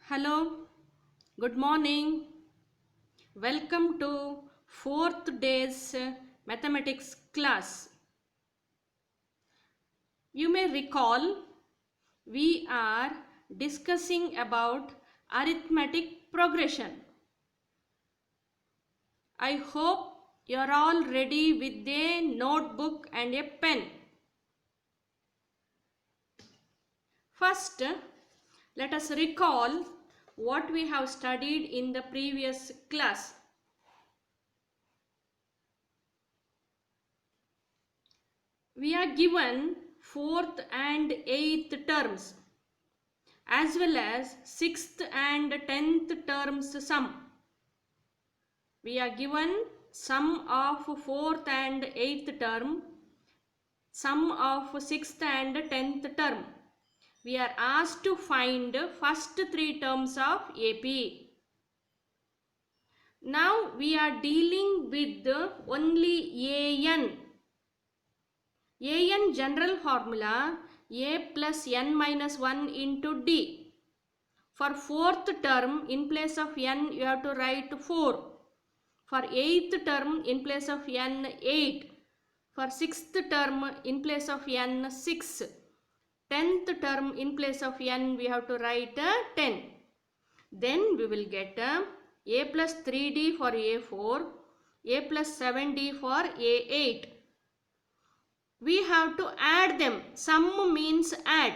Hello, good morning. Welcome to fourth day's mathematics class. You may recall we are discussing about arithmetic progression. I hope you are all ready with a notebook and a pen. First, let us recall what we have studied in the previous class. We are given fourth and eighth terms as well as sixth and 10th terms sum. We are given sum of fourth and eighth term, sum of sixth and 10th term. We are asked to find first three terms of AP. Now we are dealing with only AN. AN general formula A plus N minus 1 into D. For fourth term, in place of N, you have to write 4. For eighth term, in place of N, 8. For sixth term, in place of N, 6. 10th term, in place of N, we have to write 10. Then we will get A plus 3D for A4, A plus 7D for A8. We have to add them. Sum means add.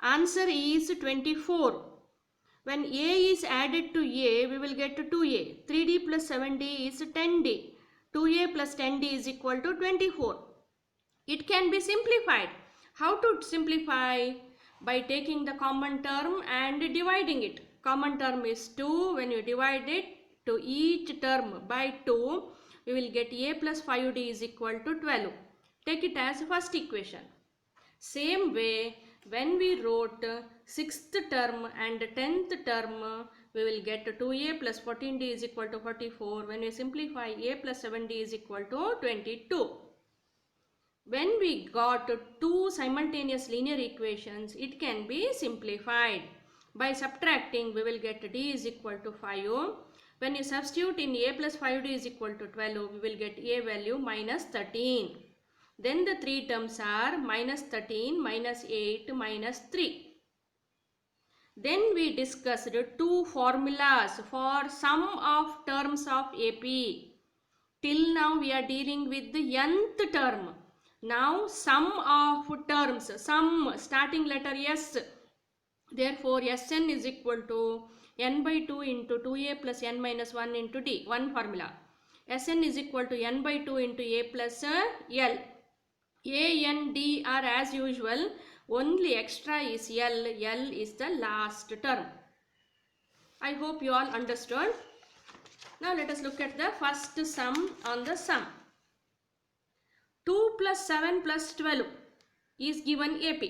Answer is 24. When A is added to A, we will get 2A. 3D plus 7D is 10D. 2A plus 10D is equal to 24. It can be simplified. How to simplify? By taking the common term and dividing it. Common term is 2. When you divide it to each term by 2, we will get A plus 5D is equal to 12. Take it as first equation. Same way, when we wrote sixth term and 10th term, we will get 2A plus 14D is equal to 44. When we simplify, A plus 7D is equal to 22. When we got two simultaneous linear equations, it can be simplified. By subtracting, we will get D is equal to 5. When you substitute in A plus 5D is equal to 12, we will get A value minus 13. Then the three terms are minus 13, minus 8, minus 3. Then we discussed two formulas for sum of terms of AP. Till now we are dealing with the nth term. Now sum of terms, sum starting letter S. Therefore Sn is equal to n by 2 into 2a plus n minus 1 into d. One formula. Sn is equal to n by 2 into a plus L. A, N, D are as usual. Only extra is L. L is the last term. I hope you all understood. Now let us look at the first sum on the sum. 2 plus 7 plus 12 is given AP.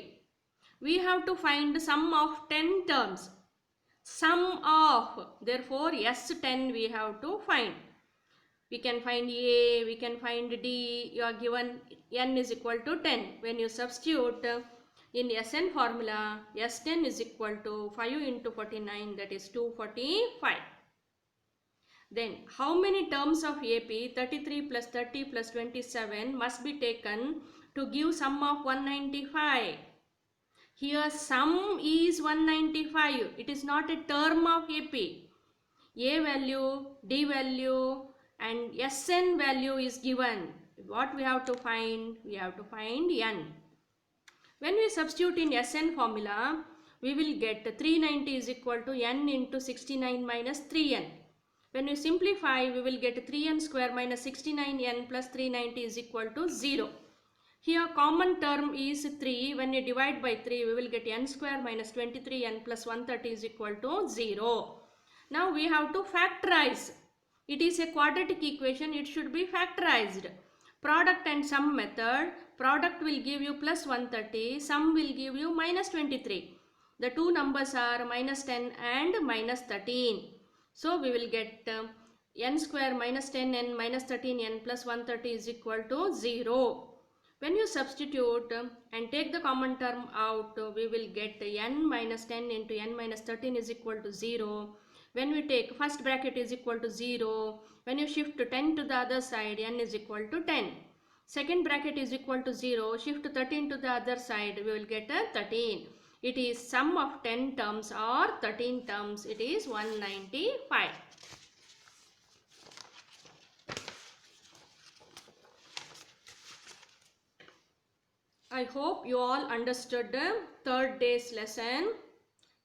We have to find the sum of 10 terms. Sum of, therefore S10 we have to find. We can find A, we can find D. You are given N is equal to 10. When you substitute in Sn formula, S10 is equal to 5 into 49, that is 245. Then how many terms of AP? 33 plus 30 plus 27 must be taken to give sum of 195. Here sum is 195. It is not a term of AP. A value, D value and Sn value is given. What we have to find? We have to find N. When we substitute in Sn formula, we will get 390 is equal to N into 69 minus 3N. When we simplify, we will get 3n square minus 69n plus 390 is equal to 0. Here common term is 3. When you divide by 3, we will get n square minus 23n plus 130 is equal to 0. Now we have to factorize. It is a quadratic equation. It should be factorized. Product and sum method. Product will give you plus 130. Sum will give you minus 23. The two numbers are minus 10 and minus 13. So we will get n square minus 10n minus 13n plus 130 is equal to 0. When you substitute and take the common term out, we will get n minus 10 into n minus 13 is equal to 0. When we take first bracket is equal to 0. When you shift 10 to the other side, n is equal to 10. Second bracket is equal to 0. Shift 13 to the other side, we will get a 13. It is sum of 10 terms or 13 terms. It is 195. I hope you all understood the third day's lesson.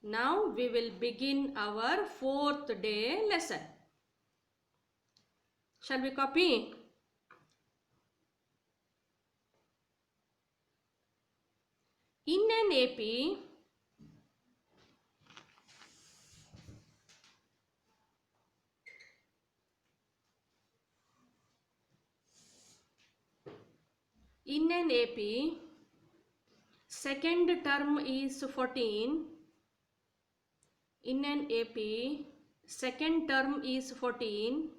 Now we will begin our fourth day lesson. Shall we copy? In an AP, second term is 14. In an AP, second term is 14.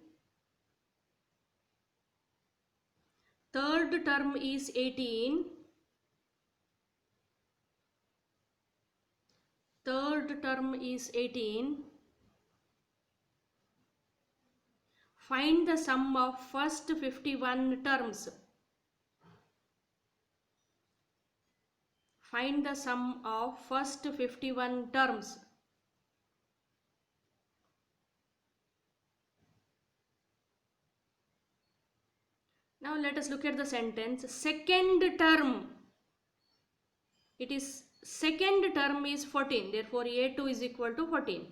Third term is 18. Third term is 18. Find the sum of first 51 terms. Find the sum of first 51 terms. Now let us look at the sentence. Second term. It is second term is 14. Therefore, A2 is equal to 14.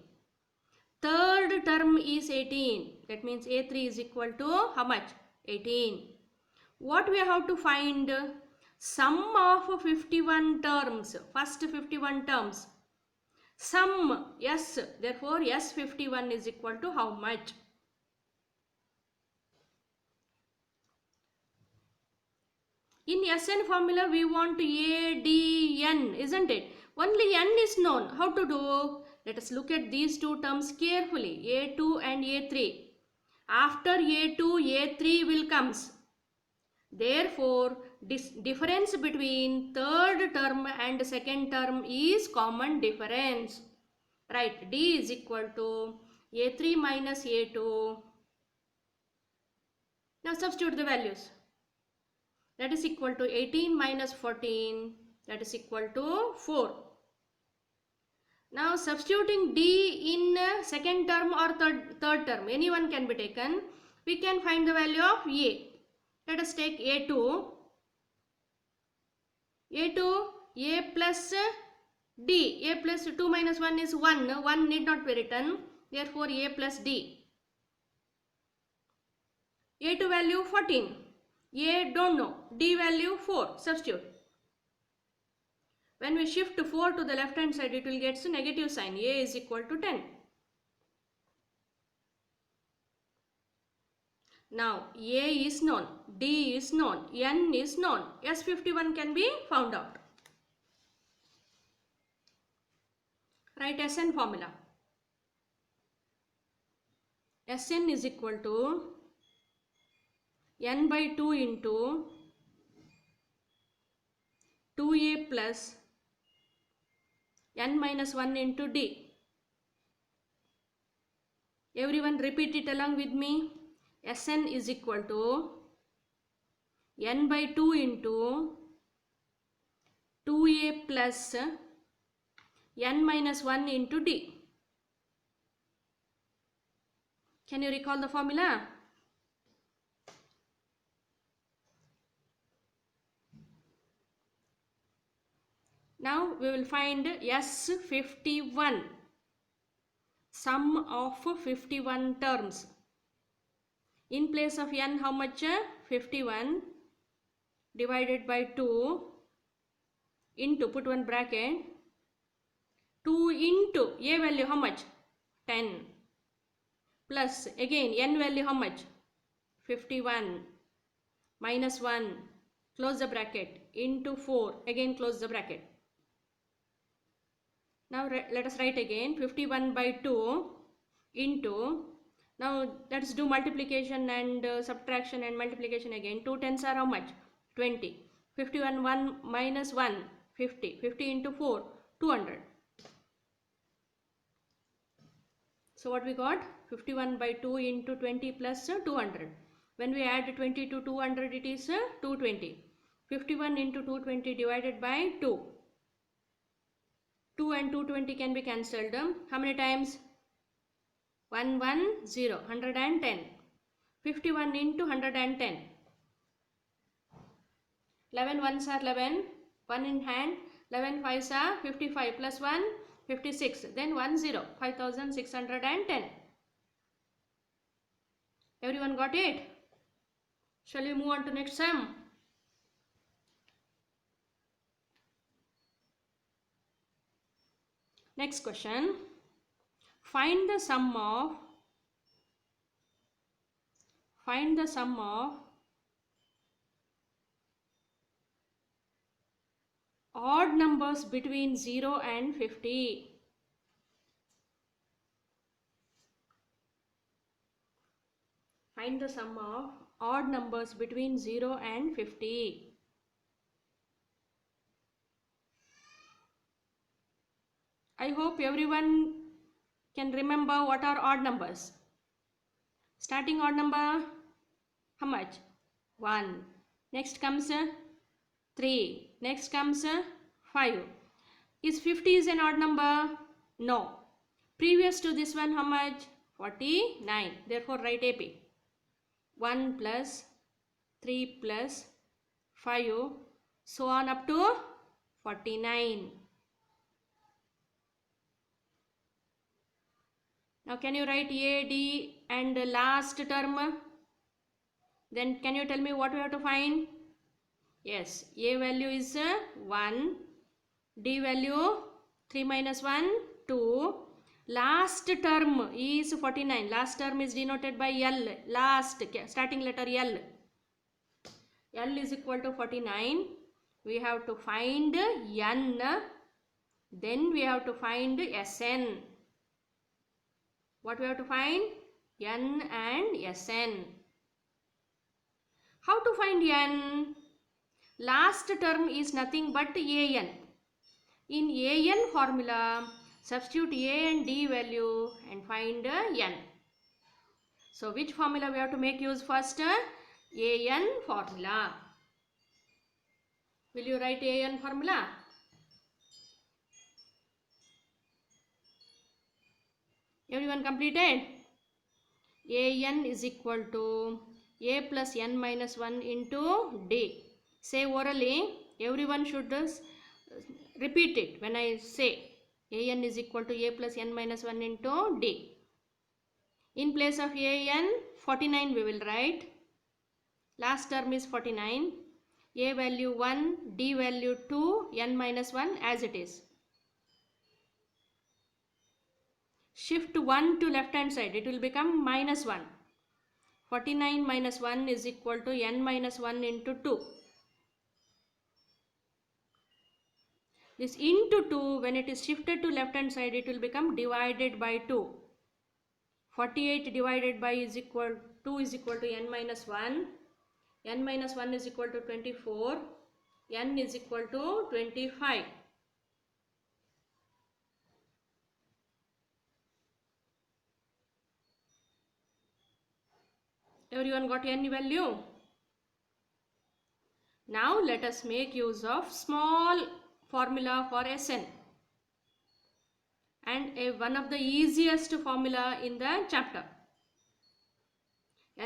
Third term is 18. That means A3 is equal to how much? 18. What we have to find? Sum of 51 terms. First 51 terms. Sum. Yes. Therefore, S51 is equal to how much? In Sn formula, we want ADN, isn't it? Only n is known. How to do? Let us look at these two terms carefully. A2 and A3. After A2, A3 will comes. Therefore, this difference between third term and second term is common difference. Right, D is equal to A3 minus A2. Now substitute the values. That is equal to 18 minus 14. That is equal to 4. Now substituting D in second term or third term, anyone can be taken. We can find the value of A. Let us take A2. A2, A plus D. A plus 2 minus 1 is 1. 1 need not be written. Therefore, A plus D. A2 value 14. A don't know. D value 4. Substitute. When we shift 4 to the left hand side, it will get a negative sign. A is equal to 10. Now, A is known, D is known, N is known. S51 can be found out. Write Sn formula. Sn is equal to n by 2 into 2a plus n minus 1 into d. Everyone repeat it along with me. Sn is equal to n by 2 into 2a plus n minus 1 into d. Can you recall the formula? Now we will find S51, sum of 51 terms. In place of n, how much? 51 divided by 2 into, put one bracket, 2 into a value how much? 10 plus again n value how much? 51 minus 1, close the bracket, into 4, again close the bracket. Now let us write again 51 by 2 into, now let us do multiplication and subtraction and multiplication again. 2 tens are how much? 20. 51 1 minus 1 50. 50 into 4 200. So what we got? 51 by 2 into 20 plus 200. When we add 20 to 200, it is 220. 51 into 220 divided by 2. 2 and 220 can be cancelled. How many times? 110, 110. 51 into 110. 11 ones are 11, 1 in hand, 11 fives are 55 plus 1, 56. Then 10, 5610. Everyone got it? Shall we move on to next sum? Next question. Find the sum of odd numbers between 0 and 50. Find the sum of odd numbers between 0 and 50. I hope everyone can remember what are odd numbers. Starting odd number, how much? 1. Next comes 3. Next comes 5. Is 50 is an odd number? No. Previous to this one, how much? 49. Therefore, write AP. 1 plus 3 plus 5, so on up to 49. Now, can you write A, D and the last term? Then can you tell me what we have to find? Yes, A value is 1, D value 3 minus 1, 2. Last term is 49. Last term is denoted by L. Last, starting letter L. L is equal to 49. We have to find N. Then we have to find Sn. What we have to find? N and Sn. How to find N? Last term is nothing but An. In An formula, substitute A and D value and find N. So which formula we have to make use first? An formula. Will you write An formula? Everyone completed? An is equal to A plus N minus 1 into D. Say orally. Everyone should repeat it when I say. An is equal to A plus N minus 1 into D. In place of An, 49 we will write. Last term is 49. A value 1, D value 2, N minus 1 as it is. Shift 1 to left hand side. It will become minus 1. 49 minus 1 is equal to N minus 1 into 2. This into 2, when it is shifted to left hand side, it will become divided by 2. 48 divided by 2 is equal to N minus 1. N minus 1 is equal to 24. N is equal to 25. Everyone got N value? Now let us make use of small formula for Sn. And one of the easiest formula in the chapter.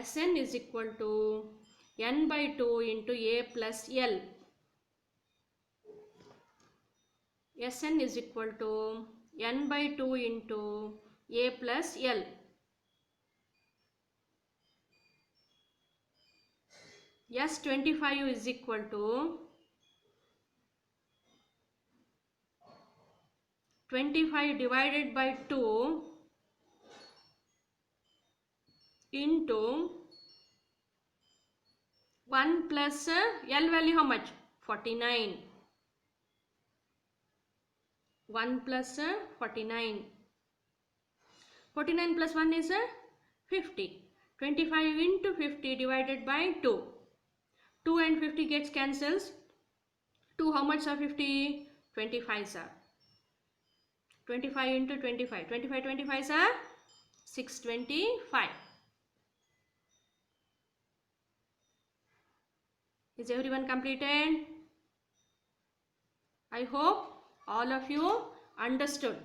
Sn is equal to N by 2 into A plus L. Sn is equal to N by 2 into A plus L. S25 is equal to 25 divided by 2 into 1 plus L value how much? 49. 1 plus 49. 49 plus 1 is 50. 25 into 50 divided by 2. 2 and 50 gets cancels. 2 how much sir? 50. 25 sir. 25 into 25. 25 sir. 625. Is everyone completed? I hope all of you understood.